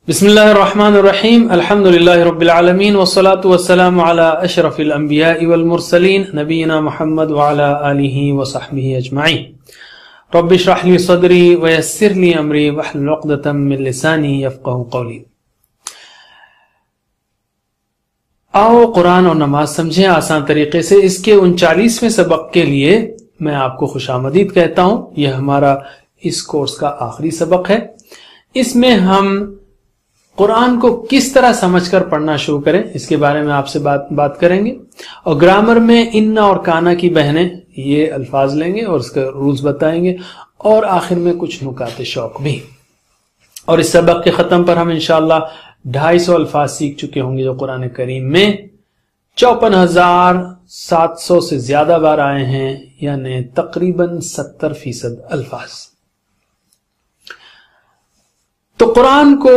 بسم اللہ الرحمن الرحیم الحمد للہ رب العالمین والصلاة والسلام علی اشرف الانبیاء والمرسلین نبینا محمد وعلی آلہ وصحبہ اجمعین رب اشرح لی صدری ویسر لی امری واحلل عقدۃ من لسانی یفقہوا قولی۔ آؤ قرآن اور نماز سمجھیں آسان طریقے سے۔ اس کے 39ویں سبق کے لیے میں آپ کو خوش آمدید کہتا ہوں۔ یہ ہمارا اس کورس کا آخری سبق ہے۔ اس میں ہم قرآن کو کس طرح سمجھ کر پڑھنا شروع کریں اس کے بارے میں آپ سے بات کریں گے، اور گرامر میں ان اور کانا کی بہنیں یہ الفاظ لیں گے اور اس کا رولز بتائیں گے، اور آخر میں کچھ نکات شوق بھی۔ اور اس سبق کے ختم پر ہم انشاءاللہ 250 الفاظ سیکھ چکے ہوں گے جو قرآن کریم میں 54,700 سے زیادہ بار آئے ہیں، یعنی تقریباً 70% الفاظ۔ تو قرآن کو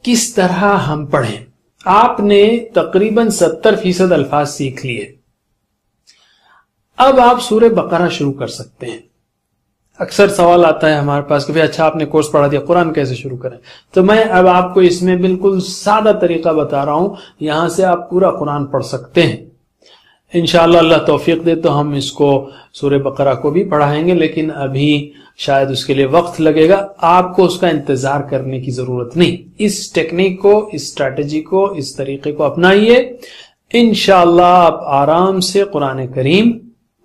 کس طرح ہم پڑھیں؟ آپ نے تقریباً 70% الفاظ سیکھ لیے۔ اب آپ سورہ بقرہ شروع کر سکتے ہیں۔ اکثر سوال آتا ہے ہمارے پاس کہ اچھا آپ نے کورس پڑھا دیا، قرآن کیسے شروع کریں؟ تو میں اب آپ کو اس میں بالکل سادہ طریقہ بتا رہا ہوں، یہاں سے آپ پورا قرآن پڑھ سکتے ہیں۔ انشاءاللہ اللہ توفیق دے تو ہم اس کو سورہ بقرہ کو بھی پڑھائیں گے، لیکن ابھی شاید اس کے لیے وقت لگے گا۔ آپ کو اس کا انتظار کرنے کی ضرورت نہیں۔ اس ٹیکنیک کو، اس اسٹریٹجی کو، اس طریقے کو اپنائیے، انشاءاللہ آپ آرام سے قرآن کریم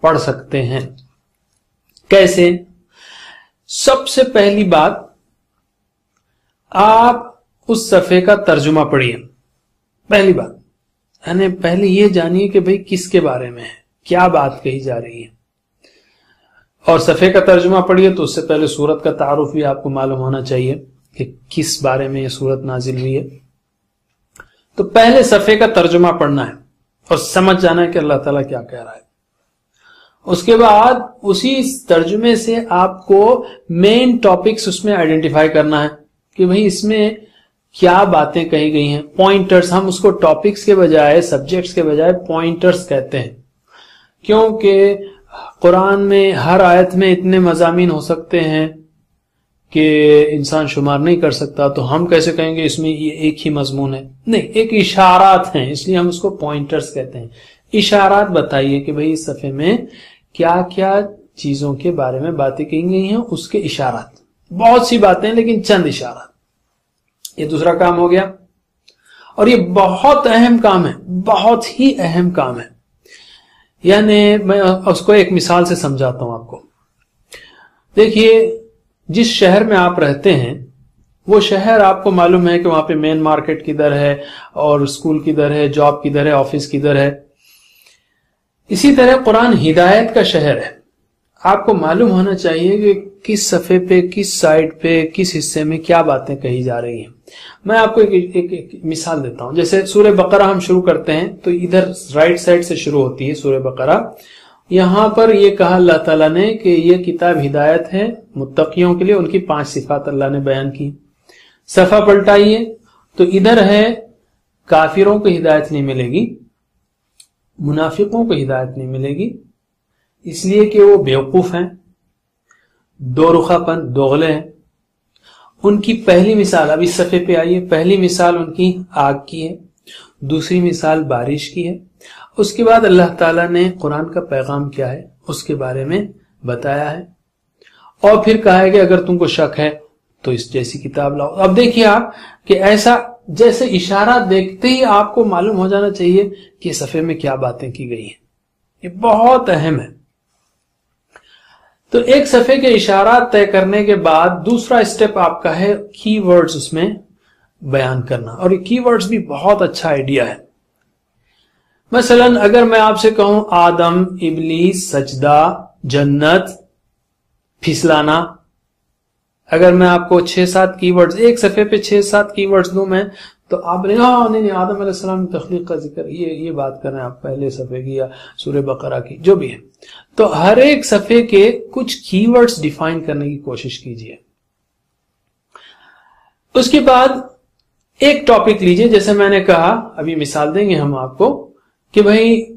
پڑھ سکتے ہیں۔ کیسے؟ سب سے پہلی بات، آپ اس صفحے کا ترجمہ پڑھیے۔ پہلی بات یعنی پہلے یہ جانیے کہ بھئی کس کے بارے میں ہے، کیا بات کہی جا رہی ہے، اور صفحے کا ترجمہ پڑھیے تو اس سے پہلے سورت کا تعارف بھی آپ کو معلوم ہونا چاہیے کہ کس بارے میں یہ سورت نازل ہوئی ہے۔ تو پہلے صفحے کا ترجمہ پڑھنا ہے اور سمجھ جانا ہے کہ اللہ تعالیٰ کیا کہہ رہا ہے۔ اس کے بعد اسی ترجمے سے آپ کو مین ٹاپکس اس میں آئیڈینٹیفائی کرنا ہے کہ بھئی اس میں کیا باتیں کہی گئی ہیں۔ پوائنٹرز، ہم اس کو ٹاپکس کے بجائے، سبجیکٹس کے بجائے پوائنٹرز کہتے ہیں، کیونکہ قرآن میں ہر آیت میں اتنے مضامین ہو سکتے ہیں کہ انسان شمار نہیں کر سکتا، تو ہم کیسے کہیں گے اس میں یہ ایک ہی مضمون ہے؟ نہیں، ایک اشارات ہیں، اس لیے ہم اس کو پوائنٹرز کہتے ہیں۔ اشارات بتائیے کہ بھئی اس صفحے میں کیا کیا چیزوں کے بارے میں باتیں کہی گئی ہیں، اس کے اشارات۔ بہت سی باتیں لیکن چند اشارات۔ یہ دوسرا کام ہو گیا، اور یہ بہت اہم کام ہے، بہت ہی اہم کام ہے۔ یعنی میں اس کو ایک مثال سے سمجھاتا ہوں آپ کو۔ دیکھیے، جس شہر میں آپ رہتے ہیں وہ شہر آپ کو معلوم ہے کہ وہاں پہ مین مارکیٹ کدھر ہے، اور اسکول کدھر ہے، جاب کدھر ہے، آفس کدھر ہے۔ اسی طرح قرآن ہدایت کا شہر ہے۔ آپ کو معلوم ہونا چاہیے کہ کس صفحے پہ، کس سائڈ پہ، کس حصے میں کیا باتیں کہی جا رہی ہیں۔ میں آپ کو ایک مثال دیتا ہوں۔ جیسے سورہ بقرہ ہم شروع کرتے ہیں تو ادھر رائٹ سائڈ سے شروع ہوتی ہے سورہ بقرہ۔ یہاں پر یہ کہا اللہ تعالیٰ نے کہ یہ کتاب ہدایت ہے متقیوں کے لیے، ان کی 5 صفات اللہ نے بیان کی۔ صفحہ پلٹائیے تو ادھر ہے کافروں کو ہدایت نہیں ملے گی، منافقوں کو ہدایت نہیں ملے گی، اس لیے کہ وہ بیوقوف ہیں، دو رخا پن، دوغلے ہیں۔ ان کی پہلی مثال، اب اس صفحے پہ آئیے، پہلی مثال ان کی آگ کی ہے، دوسری مثال بارش کی ہے۔ اس کے بعد اللہ تعالیٰ نے قرآن کا پیغام کیا ہے اس کے بارے میں بتایا ہے، اور پھر کہا ہے کہ اگر تم کو شک ہے تو اس جیسی کتاب لاؤ۔ اب دیکھیے آپ کہ ایسا جیسے اشارات دیکھتے ہی آپ کو معلوم ہو جانا چاہیے کہ صفحے میں کیا باتیں کی گئی ہیں۔ یہ بہت اہم ہے۔ تو ایک صفحے کے اشارات طے کرنے کے بعد دوسرا اسٹیپ آپ کا ہے کی ورڈز اس میں بیان کرنا، اور یہ کی ورڈز بھی بہت اچھا آئیڈیا ہے۔ مثلا اگر میں آپ سے کہوں آدم، ابلیس، سجدہ، جنت، پھسلانا، اگر میں آپ کو 6-7 کی ورڈز ایک صفحے پہ 6-7 کی ورڈز دوں میں، تو آپ نہیں آدم علیہ السلام کی تخلیق کا ذکر، یہ بات کر رہے ہیں آپ پہلے صفحے کی یا سورہ بقرہ کی، جو بھی ہے۔ تو ہر ایک صفحے کے کچھ کی ورڈز ڈیفائن کرنے کی کوشش کیجئے۔ اس کے بعد ایک ٹاپک لیجئے، جیسے میں نے کہا، ابھی مثال دیں گے ہم آپ کو کہ بھئی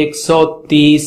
130,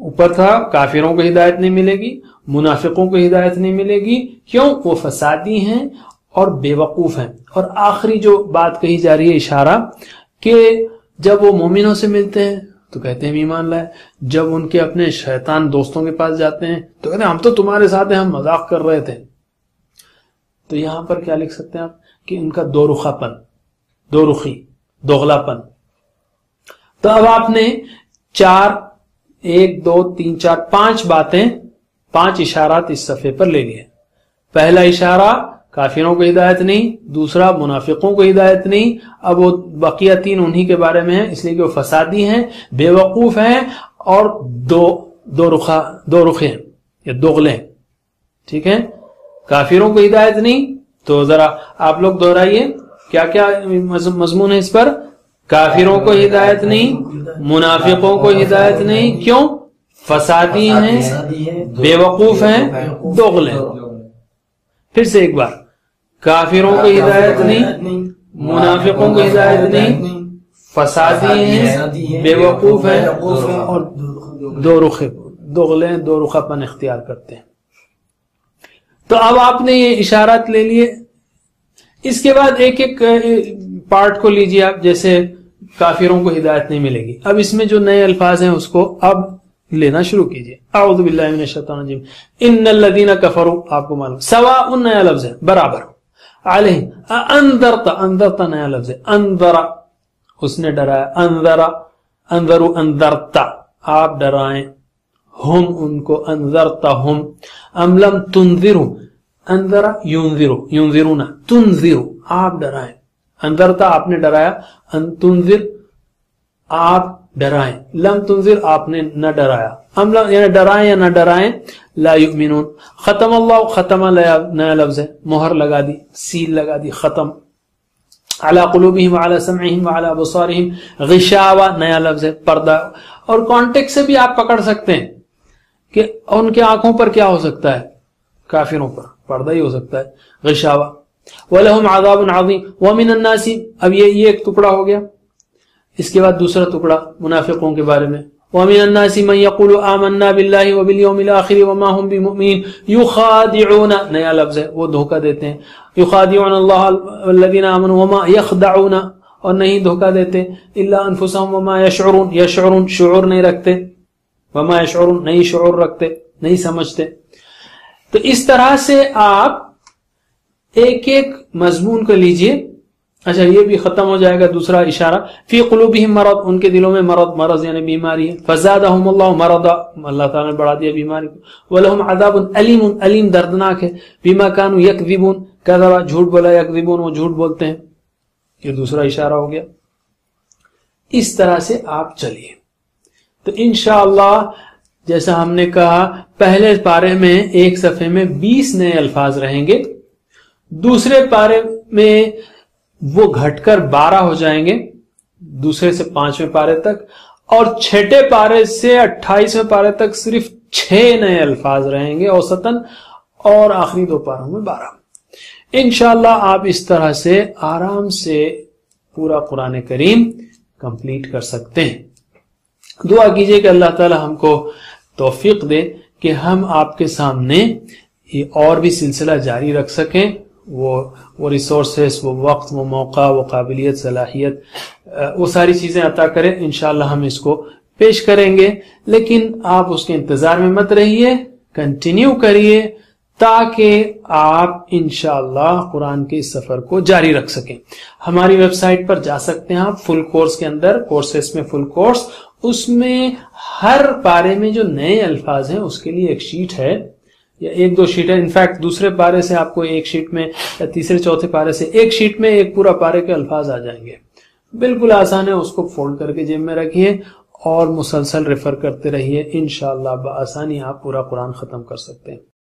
اوپر تھا کافروں کو ہدایت نہیں ملے گی، منافقوں کو ہدایت نہیں ملے گی، کیوں؟ وہ فسادی ہیں اور بے وقوف ہیں۔ اور آخری جو بات کہی جا رہی ہے اشارہ کہ جب وہ مومنوں سے ملتے ہیں تو کہتے ہیں ایمان لائے، جب ان کے اپنے شیطان دوستوں کے پاس جاتے ہیں تو کہتے ہیں ہم تو تمہارے ساتھ ہیں، ہم مذاق کر رہے تھے۔ تو یہاں پر کیا لکھ سکتے ہیں آپ کہ ان کا دو رخا پن، دو رخی، دوغلا پن۔ تو اب آپ نے 1 2 3 4 5 باتیں، 5 اشارات اس صفحے پر لے لیے۔ پہلا اشارہ کافروں کو ہدایت نہیں، دوسرا منافقوں کو ہدایت نہیں، اب وہ بقیہ 3 انہی کے بارے میں ہیں، اس لیے کہ وہ فسادی ہیں، بے وقوف ہیں اور دو رخے ہیں یا دوغلے ہیں، ٹھیک ہے؟ کافروں کو ہدایت نہیں، تو ذرا آپ لوگ دہرائیے کیا کیا مضمون ہے اس پر؟ کافروں کو ہدایت نہیں، منافقوں کو ہدایت نہیں، کیوں؟ فسادی ہیں، بے وقوف ہیں، دوغلے ہیں۔ پھر سے ایک بار، کافروں کو ہدایت نہیں، منافقوں کو ہدایت نہیں، فسادی ہیں، بے وقوف ہیں اور دوغلے ہیں، دو رخا پن اختیار کرتے ہیں۔ تو اب آپ نے یہ اشارات لے لیے، اس کے بعد ایک ایک پارٹ کو لیجیے آپ، جیسے کافروں کو ہدایت نہیں ملے گی، اب اس میں جو نئے الفاظ ہیں اس کو اب لینا شروع کیجیے۔ اعوذ باللہ من الشیطان الرجیم، ان الذین کفروا، آپ کو معلوم سواء نیا لفظ ہے، برابر، علیہم انذرت، انذرت نیا لفظ ہے، انذر اس نے ڈرایا، انذر انذروا انذرت آپ ڈرائیں، ہم ان کو انذرتہم، ام لم تنذروا، انذر ینذروا ینذرون، تنذروا آپ ڈرائیں، انذرت آپ نے ڈرایا، ان تنذر آپ ڈرائیں، لم تنذر آپ نے نہ ڈرایا، ام لم یعنی ڈرائیں یا نہ ڈرائیں، لا یؤمنون، ختم اللہ، ختم نیا لفظ ہے، مہر لگا دی، سیل لگا دی، ختم، علی قلوبہم وعلی سمعہم وعلی ابصارہم غشاوہ نیا لفظ ہے، پردہ، اور کانٹیکٹ سے بھی آپ پکڑ سکتے ہیں کہ ان کے آنکھوں پر کیا ہو سکتا ہے؟ کافروں پر پردہ ہی ہو سکتا ہے، غشاوہ، وَلَهُمْ عَذَابٌ عَظِيمٌ وَمِنَ النَّاسِ، اب یہ ایک ٹکڑا ہو گیا، اس کے بعد دوسرا ٹکڑا منافقوں کے بارے میں، وَمِنَ النَّاسِ مَن يَقُولُ آمَنَّا بِاللَّهِ وَبِالْيَوْمِ الْآخِرِ وَمَا هُمْ بِمُؤْمِنِينَ يُخَادِعُونَ نیا لفظ ہے، وہ دھوکہ دیتے ہیں، يُخَادِعُونَ اللَّهَ وَالَّذِينَ آمَنُوا وَمَا يَخْدَعُونَ اور نہیں دھوکہ دیتے، إِلَّا أَنفُسَهُمْ وَمَا يَشْعُرُونَ يَشْعُرُونَ شعور نہیں رکھتے، وَمَا يَشْعُرُونَ نہیں شعور رکھتے، نہیں سمجھتے۔ تو اس طرح سے آپ ایک ایک مضمون کو لیجئے۔ اچھا یہ بھی ختم ہو جائے گا دوسرا اشارہ، فی قلوبہم مرض، ان کے دلوں میں مرض یعنی بیماری ہے، فزادہم اللہ مرضا، اللہ تعالیٰ نے بڑھا دیا بیماری کو، ولہم عذاب علیم، علیم دردناک ہے، بما کانوا یکذبون، کذبا جھوٹ بولا، یکذبون وہ جھوٹ بولتے ہیں، یہ دوسرا اشارہ ہو گیا۔ اس طرح سے آپ چلیے، تو انشاءاللہ جیسا ہم نے کہا پہلے پارے میں ایک صفحے میں 20 نئے الفاظ رہیں گے، دوسرے پارے میں وہ گھٹ کر 12 ہو جائیں گے، دوسرے سے 5ویں پارے تک، اور چھٹے پارے سے 28ویں پارے تک صرف 6 نئے الفاظ رہیں گے اوسطاً، اور آخری 2 پاروں میں 12۔ انشاءاللہ آپ اس طرح سے آرام سے پورا قرآن کریم کمپلیٹ کر سکتے ہیں۔ دعا کیجئے کہ اللہ تعالی ہم کو توفیق دے کہ ہم آپ کے سامنے یہ اور بھی سلسلہ جاری رکھ سکیں، وہ ریسورسز، وہ وقت، وہ موقع، وہ قابلیت، صلاحیت، وہ ساری چیزیں عطا کریں۔ انشاءاللہ ہم اس کو پیش کریں گے، لیکن آپ اس کے انتظار میں مت رہیے، کنٹینیو کریے تاکہ آپ انشاءاللہ قرآن کے اس سفر کو جاری رکھ سکیں۔ ہماری ویب سائٹ پر جا سکتے ہیں آپ، فل کورس کے اندر، کورسز میں فل کورس، اس میں ہر پارے میں جو نئے الفاظ ہیں اس کے لیے ایک شیٹ ہے یا 1-2 شیٹ ہے، انفیکٹ دوسرے پارے سے آپ کو ایک شیٹ میں یا تیسرے چوتھے پارے سے ایک شیٹ میں ایک پورا پارے کے الفاظ آ جائیں گے، بالکل آسان ہے، اس کو فولڈ کر کے جیب میں رکھیے اور مسلسل ریفر کرتے رہیے، انشاءاللہ بآسانی آپ پورا قرآن ختم کر سکتے ہیں۔